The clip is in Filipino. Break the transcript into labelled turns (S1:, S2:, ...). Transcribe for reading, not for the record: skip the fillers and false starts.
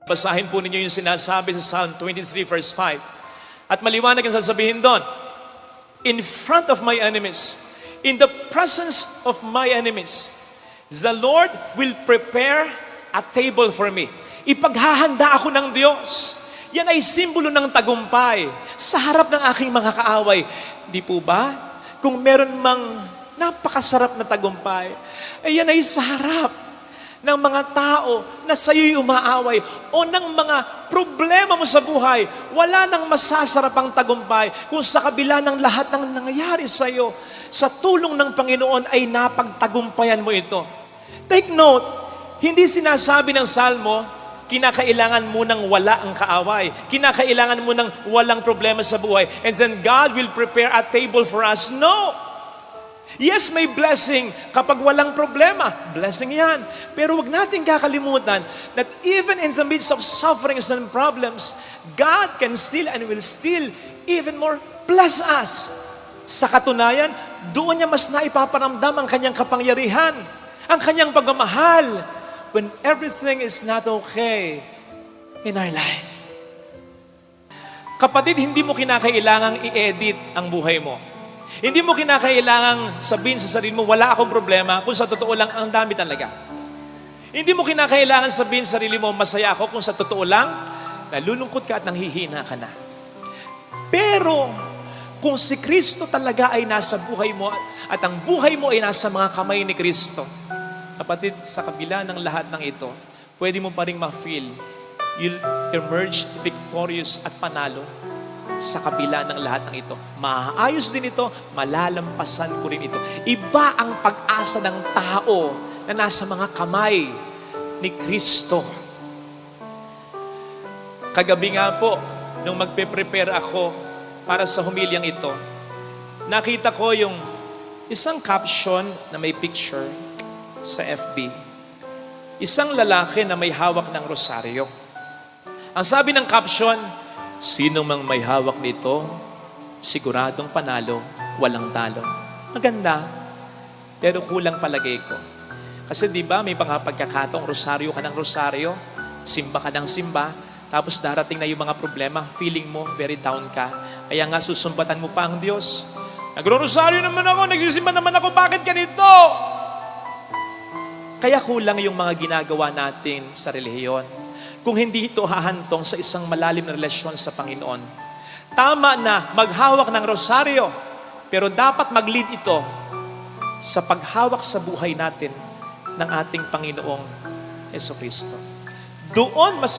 S1: Basahin po ninyo yung sinasabi sa Psalm 23 verse 5. At maliwanag ang sasabihin doon. In front of my enemies, in the presence of my enemies, the Lord will prepare a table for me. Ipaghahanda ako ng Diyos. Yan ay simbolo ng tagumpay sa harap ng aking mga kaaway. Di po ba? Kung meron mang napakasarap na tagumpay, ay yan ay sa harap ng mga tao na sa'yo'y umaaway o ng mga problema mo sa buhay, wala nang masasarap ang tagumpay kung sa kabila ng lahat ng nangyayari sa'yo, sa tulong ng Panginoon ay napagtagumpayan mo ito. Take note, hindi sinasabi ng Salmo, kinakailangan mo nang wala ang kaaway. Kinakailangan mo nang walang problema sa buhay. And then God will prepare a table for us. No! Yes, may blessing kapag walang problema. Blessing yan. Pero wag natin kakalimutan that even in the midst of sufferings and problems, God can still and will still even more bless us. Sa katunayan, doon niya mas naipaparamdam ang kanyang kapangyarihan, ang kanyang pagmamahal when everything is not okay in our life. Kapatid, hindi mo kinakailangang i-edit ang buhay mo. Hindi mo kinakailangang sabihin sa sarili mo, wala akong problema, kung sa totoo lang, ang dami talaga. Hindi mo kinakailangan sabihin sa sarili mo, masaya ako, kung sa totoo lang, nalulungkot ka at nanghihina ka na. Pero, kung si Kristo talaga ay nasa buhay mo, at ang buhay mo ay nasa mga kamay ni Kristo, kapatid, sa kabila ng lahat ng ito, pwede mo pa rin ma-feel, you'll emerge victorious at panalo sa kabila ng lahat ng ito. Maayos din ito, malalampasan ko rin ito. Iba ang pag-asa ng tao na nasa mga kamay ni Kristo. Kagabi nga po, nung magpe-prepare ako para sa humilyang ito, nakita ko yung isang caption na may picture sa FB. Isang lalaki na may hawak ng rosaryo. Ang sabi ng caption, sino mang may hawak nito, siguradong panalo, walang talo. Maganda, pero kulang palagay ko. Kasi di ba may mga pagkakataong rosaryo ka ng rosaryo, simba ka ng simba, tapos darating na yung mga problema, feeling mo very down ka. Kaya nga susumbatan mo pa ang Diyos. Nagro-rosaryo naman ako, nagsisimba naman ako, bakit ganito? Kaya kulang yung mga ginagawa natin sa relihiyon. Kung hindi ito hahantong sa isang malalim na relasyon sa Panginoon. Tama na maghawak ng rosaryo, pero dapat mag-lead ito sa paghawak sa buhay natin ng ating Panginoong Jesucristo. Doon mas